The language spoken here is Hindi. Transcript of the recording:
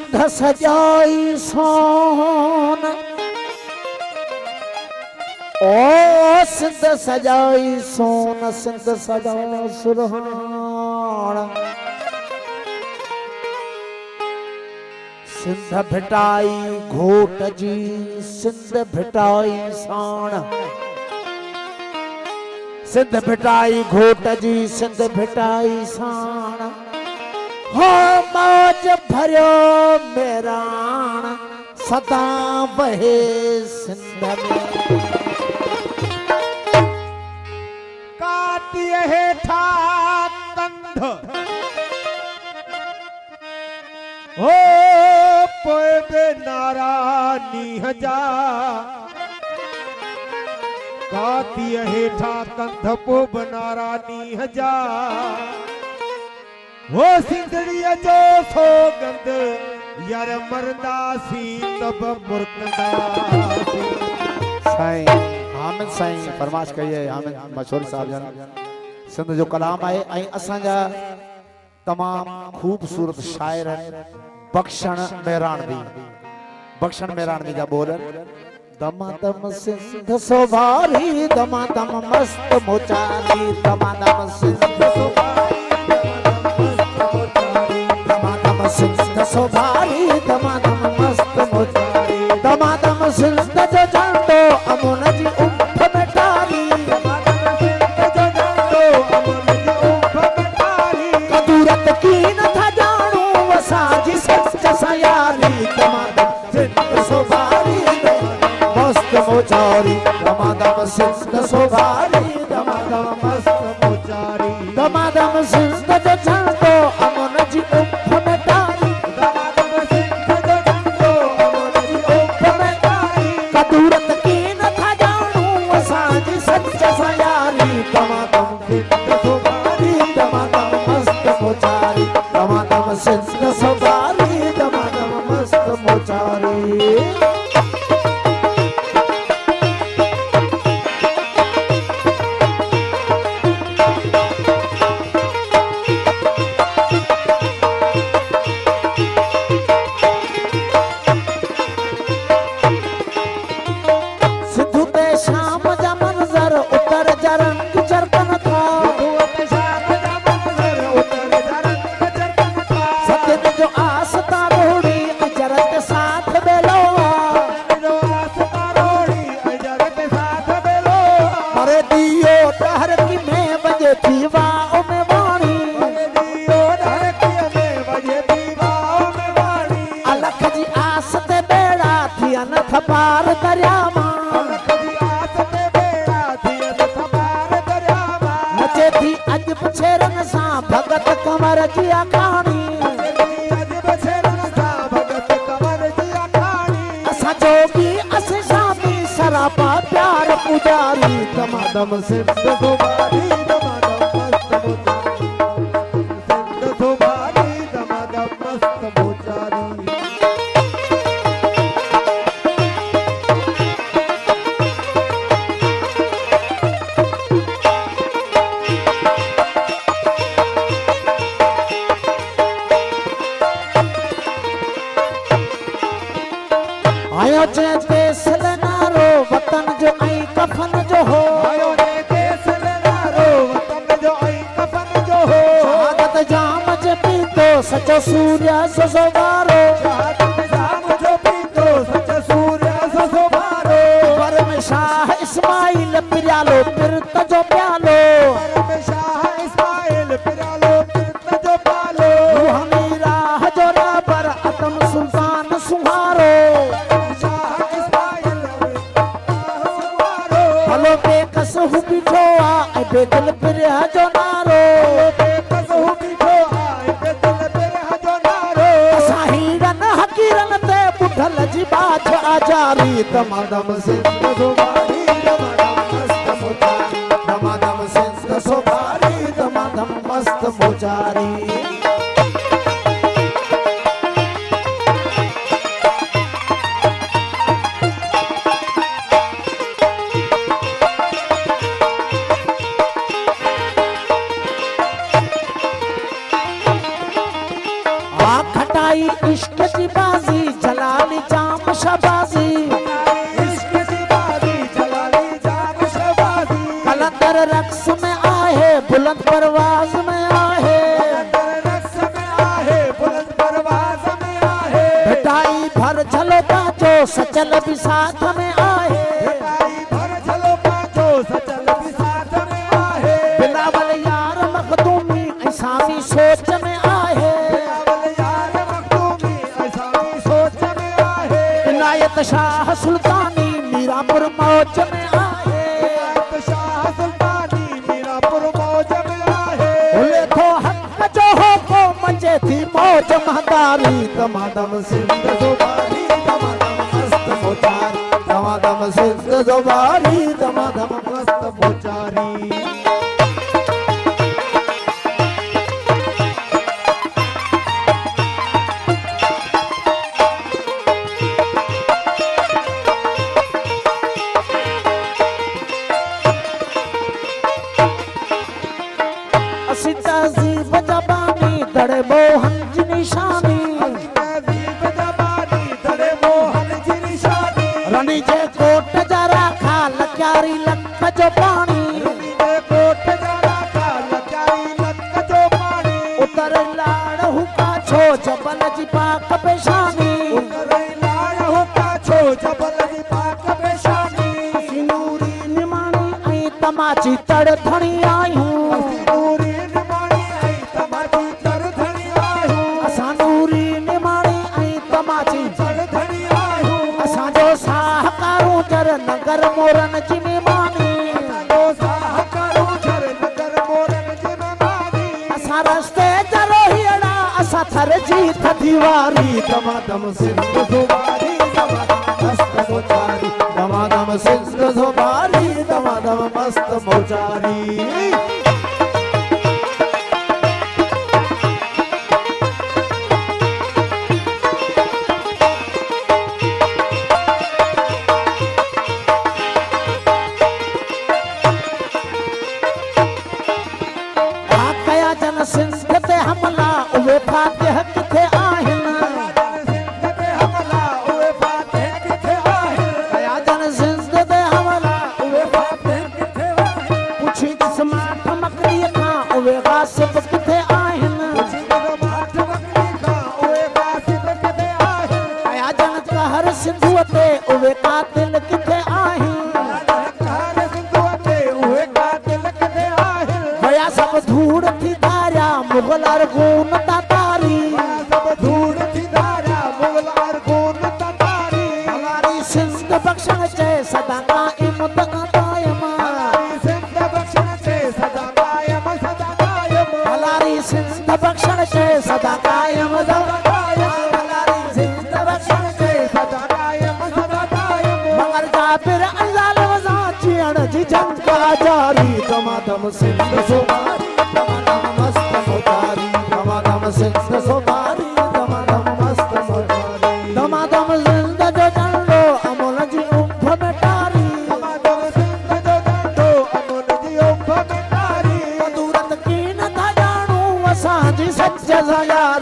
सिंध सजाई सोन ओ सिंध सजाई सोन सिंध सजा सुरहान सिंध भिटाई घोट जी सिंध भिटाई साण सिंध भिटाई घोट जी सिंध भिटाई साण हो मौज भरियो मेराण सदा बहे सिंध में काटिए हेठा कंध हो पोए बे नारा नीह जा काटिए हेठा कंध पो बनारा नीह जा वो सिंधड़ीअ जो सोगंद यार मरदासी तब मुर्तदासी साईं हामिद साईं फरमाश कई है हामिद मशहूर साहब जन सिंध जो कलाम है ऐं असांजा तमाम खूबसूरत शायर बख्शण मेराणवी जा बोल दमादम सिंध सोभारी दमादम मस्त मोचारी दमादम सिंध सिंध सोभारी दमादम मस्त मोचारी दमादम सिंध जो झंडो अमुन जी उठ में टारी कदूरत की न था जानू वसाजी सच सयाली दमादम सिंध सोभारी मस्त मोचारी दमादम सिंध सोभारी दमादम मस्त मोचारी दमादम सिंध जो झंडो अमुन जी उठ में टारी कदूरत की न था जानू वसाजी सच सयाली दमादम सिंध सोभारी दमादम मस्त मोचारी दमादम सिंध सोभारी दमादम मस्त मोचारी सिद्धू पे शाम जा मंजर उतर जरंग चरकन था सत्यन जो आसता रोड़ी अजरत साथ बेलो मरे दियो डहर की में बजे थी वाओ में वाणी अलख जी आसते बेड़ा थी अनथ पार दरिया नचे थी अज पुछेरन सा भगत कंवर जी आखाणी असा जोगी अस शामी सरापा प्यार पुजारी दमादम सिंध सोभारी दमादम मस्त मोचारी दमादम मस्त मोचारी आयो जे देश नारो वतन जो ऐं कफन जो हो आयो जे देश नारो वतन जो ऐं कफन जो हो शहादत जाम जे पीतो सचो सूर्य सोवारो शहादत जाम जो पीतो सचो सूर्य सोवारो वर में शाह इस्माइल पिरालो पिरत जो प्यालो वर में शाह इस्माइल पिरालो पिरत जो प्यालो रूहानी राह जो राबर अतम सुल्तान सुहारो हलो बेकस हु बिठो आ बेदल पिरह जो नारो बेकस हु बिठो आ बेदल पिरह जो नारो साहिरन हकीरन ते बुढ़ल जी बाज आजारी दमादम सिंध सोभारी दमादम मस्त मोचारी दमादम सिंध सोभारी दमादम मस्त मोचारी बनाई इश्क की बाजी जलाली जाम शबाजी कलंदर रक्स में आहे बुलंद परवाज में आहे भेटाई भर झलोका जो सचल भी साथ में आहे बिलावल यार मखदूमी ऐसामी सोच में आहे इनायत शाह सुल्तानी मीरापुर मौज में आहे बोले तो हक जो हो को मचे थी मौज महदारी दमादम सिंध जुबानी दमादम मस्त मोचारी दमादम सिंध जुबानी दमादम मस्त मोचारी तहजीब जबानी दड़े मोहन जी निशानी रनी जे कोट जरा खा लक्यारी लख जो पानी उतर लाड़ हुका छो जबल जी पाक पेशानी सिनूरी निमानी ऐं तमाची तड़ धणी आयूं नगर मोरन जिमे मानी असा रस्ते चलो हियड़ा असा थर जी थदीवारी दमादम सिंध जुबारी दमादम मस्त मोचारी दमादम सिंध जुबारी दमादम मस्त मोचारी सिंध ते हमला उहे फातिह किथे आहिन कया जन सिंध ते हमला उहे फातिह किथे आहिन पुछी समाठ मकड़ी खां उहे गासिब किथे आहिन कया जन कहर सिंधुअ ते उहे कातिल किथे आहिन भया सब धूड़ थी मुगल अरगून तातारी हमारी सिंध बख्शण चे सदा कायम दायम हमारी सिंध बख्शण चे सदा कायम हमारी सिंध बख्शण चे सदा कायम मगर जाबिर अंजाल वजा चियण जी जंग का जारी दमादम सिंध जुबारी दमादम मस्त मोचारी दमादम सिंध जुबारी दमादम मस्त मोचारी दमादम सिंध जो डंडो अमोल जी उम्फ बेटारी दमादम सिंध जो डंडो अमोल जी उम्फ बेटारी दूरत की न था जानू असां जी सच ज़यारी